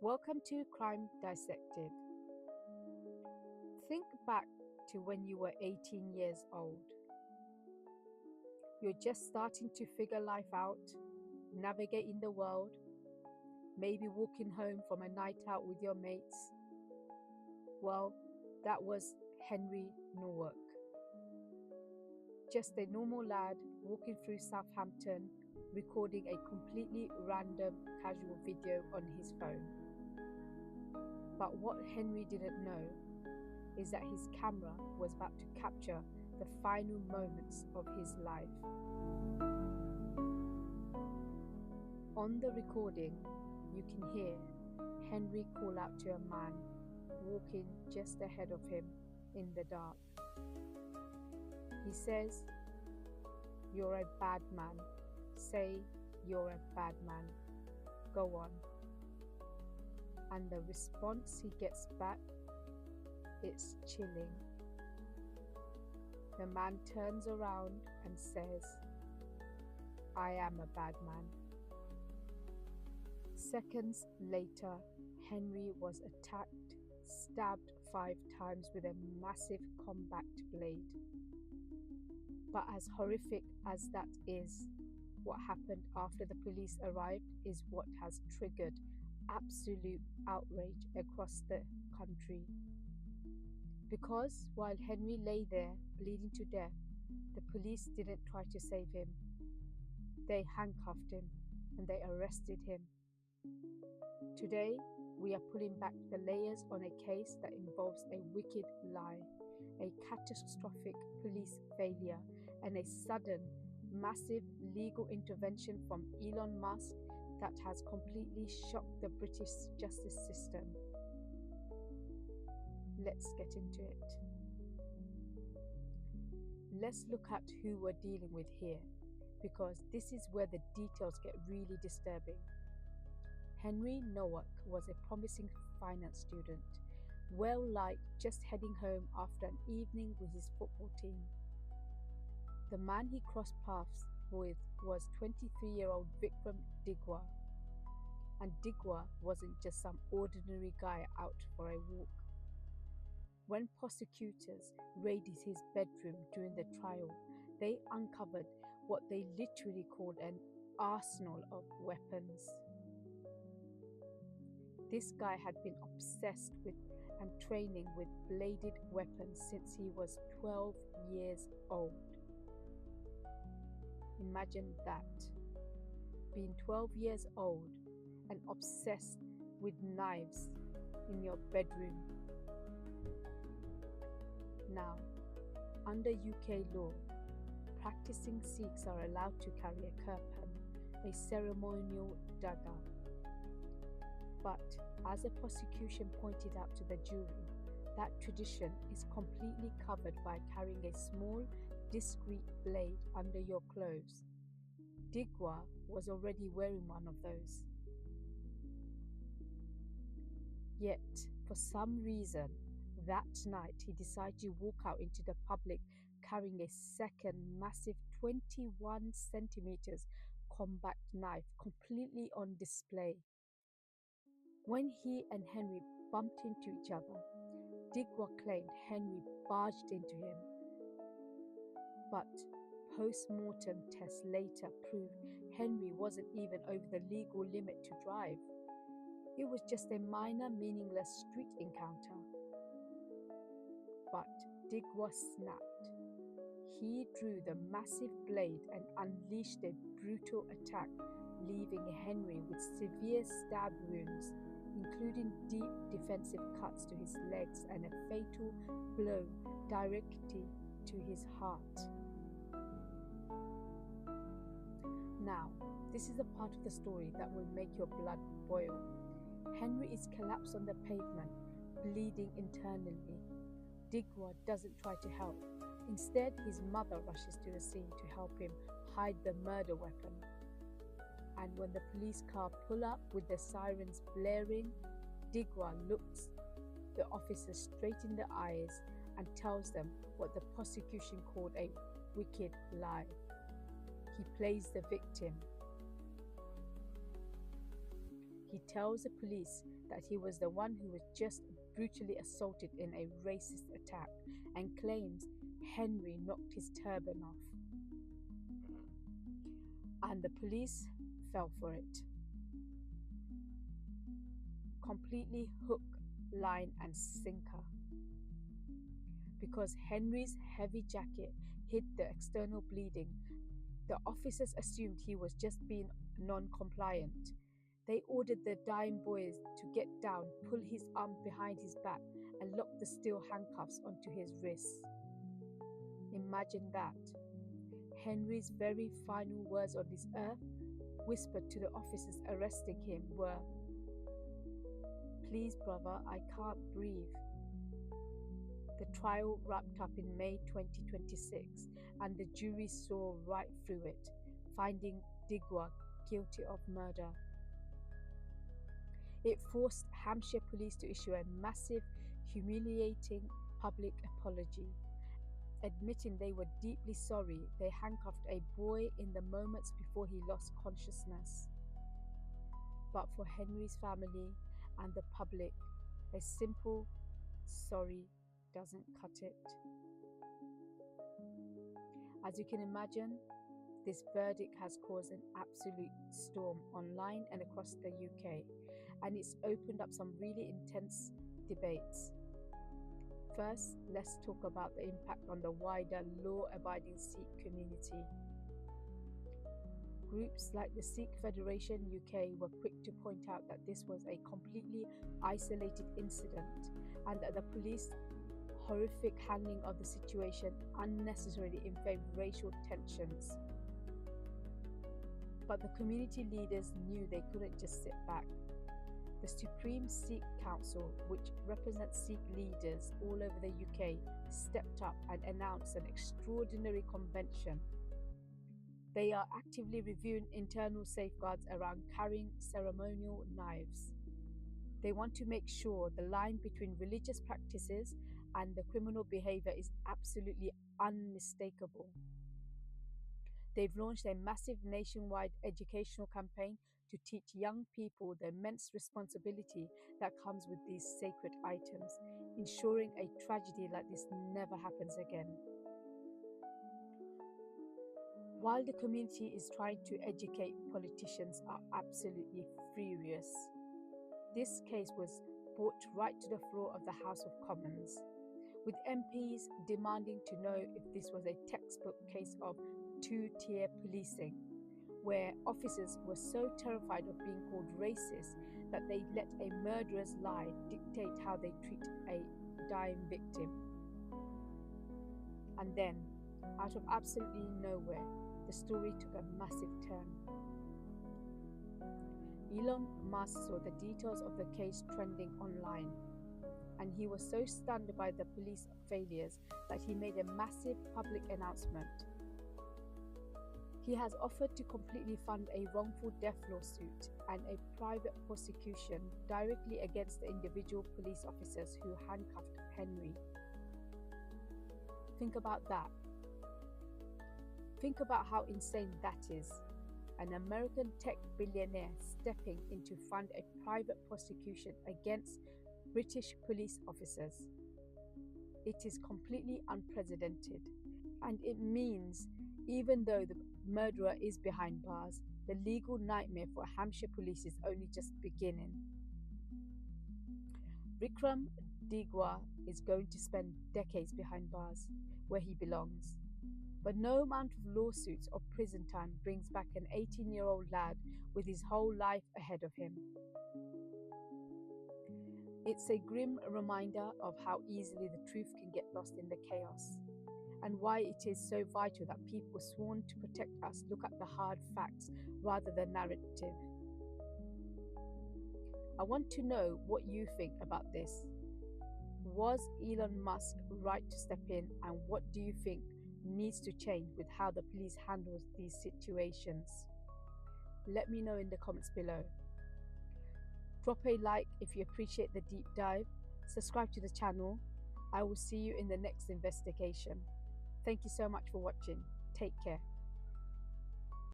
Welcome to Crime Dissected. Think back to when you were 18 years old. You're just starting to figure life out, navigating the world, maybe walking home from a night out with your mates. Well, that was Henry Nowark. Just a normal lad walking through Southampton, recording a completely random, casual video on his phone. But what Henry didn't know is that his camera was about to capture the final moments of his life. On the recording, you can hear Henry call out to a man walking just ahead of him in the dark. He says, "You're a bad man. Say you're a bad man. Go on." And the response he gets back, it's chilling. The man turns around and says, "I am a bad man." Seconds later, Henry was attacked, stabbed 5 times with a massive combat blade. But as horrific as that is, what happened after the police arrived is what has triggered absolute outrage across the country. Because while Henry lay there bleeding to death, the police didn't try to save him. They handcuffed him and they arrested him. Today, we are pulling back the layers on a case that involves a wicked lie, a catastrophic police failure, and a sudden, massive legal intervention from Elon Musk that has completely shocked the British justice system. Let's get into it. Let's look at who we're dealing with here, because this is where the details get really disturbing. Henry Nowak was a promising finance student, well-liked, just heading home after an evening with his football team. The man he crossed paths with was 23-year-old Vickrum Digwa. And Digwa wasn't just some ordinary guy out for a walk. When prosecutors raided his bedroom during the trial, they uncovered what they literally called an arsenal of weapons. This guy had been obsessed with and training with bladed weapons since he was 12 years old. Imagine that, being 12 years old and obsessed with knives in your bedroom. Now, under UK law, practicing Sikhs are allowed to carry a kirpan, a ceremonial dagger. But as the prosecution pointed out to the jury, that tradition is completely covered by carrying a small, discreet blade under your clothes. Digwa was already wearing one of those. Yet, for some reason, that night he decided to walk out into the public carrying a second massive 21 centimeters combat knife completely on display. When he and Henry bumped into each other, Digwa claimed Henry barged into him. But post-mortem tests later proved Henry wasn't even over the legal limit to drive. It was just a minor, meaningless street encounter. But Digwa snapped. He drew the massive blade and unleashed a brutal attack, leaving Henry with severe stab wounds, including deep defensive cuts to his legs and a fatal blow directly to his heart. Now, this is the part of the story that will make your blood boil. Henry is collapsed on the pavement, bleeding internally. Digwa doesn't try to help. Instead, his mother rushes to the scene to help him hide the murder weapon. And when the police car pull up with the sirens blaring, Digwa looks the officers straight in the eyes and tells them what the prosecution called a wicked lie. He plays the victim. he tells the police that he was the one who was just brutally assaulted in a racist attack and claims Henry knocked his turban off. And the police fell for it. Completely hook, line, and sinker. Because Henry's heavy jacket hid the external bleeding, the officers assumed he was just being non-compliant. They ordered the dying boys to get down, pull his arm behind his back, and lock the steel handcuffs onto his wrists. Imagine that. Henry's very final words on this earth, whispered to the officers arresting him, were, "Please, brother, I can't breathe." The trial wrapped up in May 2026, and the jury saw right through it, finding Digwa guilty of murder. It forced Hampshire police to issue a massive, humiliating public apology, admitting they were deeply sorry they handcuffed a boy in the moments before he lost consciousness. But for Henry's family and the public, a simple sorry doesn't cut it. As you can imagine, this verdict has caused an absolute storm online and across the UK, and it's opened up some really intense debates. First, let's talk about the impact on the wider law-abiding Sikh community. Groups like the Sikh Federation UK were quick to point out that this was a completely isolated incident and that the police horrific handling of the situation unnecessarily inflamed racial tensions. But the community leaders knew they couldn't just sit back. The Supreme Sikh Council, which represents Sikh leaders all over the UK, stepped up and announced an extraordinary convention. They are actively reviewing internal safeguards around carrying ceremonial knives. They want to make sure the line between religious practices and the criminal behavior is absolutely unmistakable. They've launched a massive nationwide educational campaign to teach young people the immense responsibility that comes with these sacred items, ensuring a tragedy like this never happens again. While the community is trying to educate, politicians are absolutely furious. This case was brought right to the floor of the House of Commons, with MPs demanding to know if this was a textbook case of two-tier policing, where officers were so terrified of being called racist that they let a murderer's lie dictate how they treat a dying victim. And then, out of absolutely nowhere, the story took a massive turn. Elon Musk saw the details of the case trending online, and he was so stunned by the police failures that he made a massive public announcement. He has offered to completely fund a wrongful death lawsuit and a private prosecution directly against the individual police officers who handcuffed Henry. Think about that. Think about how insane that is. An American tech billionaire stepping in to fund a private prosecution against British police officers. It is completely unprecedented, and it means even though the murderer is behind bars, the legal nightmare for Hampshire police is only just beginning. Vickrum Digwa is going to spend decades behind bars, where he belongs. But no amount of lawsuits or prison time brings back an 18-year-old lad with his whole life ahead of him. It's a grim reminder of how easily the truth can get lost in the chaos, and why it is so vital that people sworn to protect us look at the hard facts rather than narrative. I want to know what you think about this. Was Elon Musk right to step in, and what do you think needs to change with how the police handle these situations? Let me know in the comments below. Drop a like if you appreciate the deep dive. Subscribe to the channel. I will see you in the next investigation. Thank you so much for watching. Take care.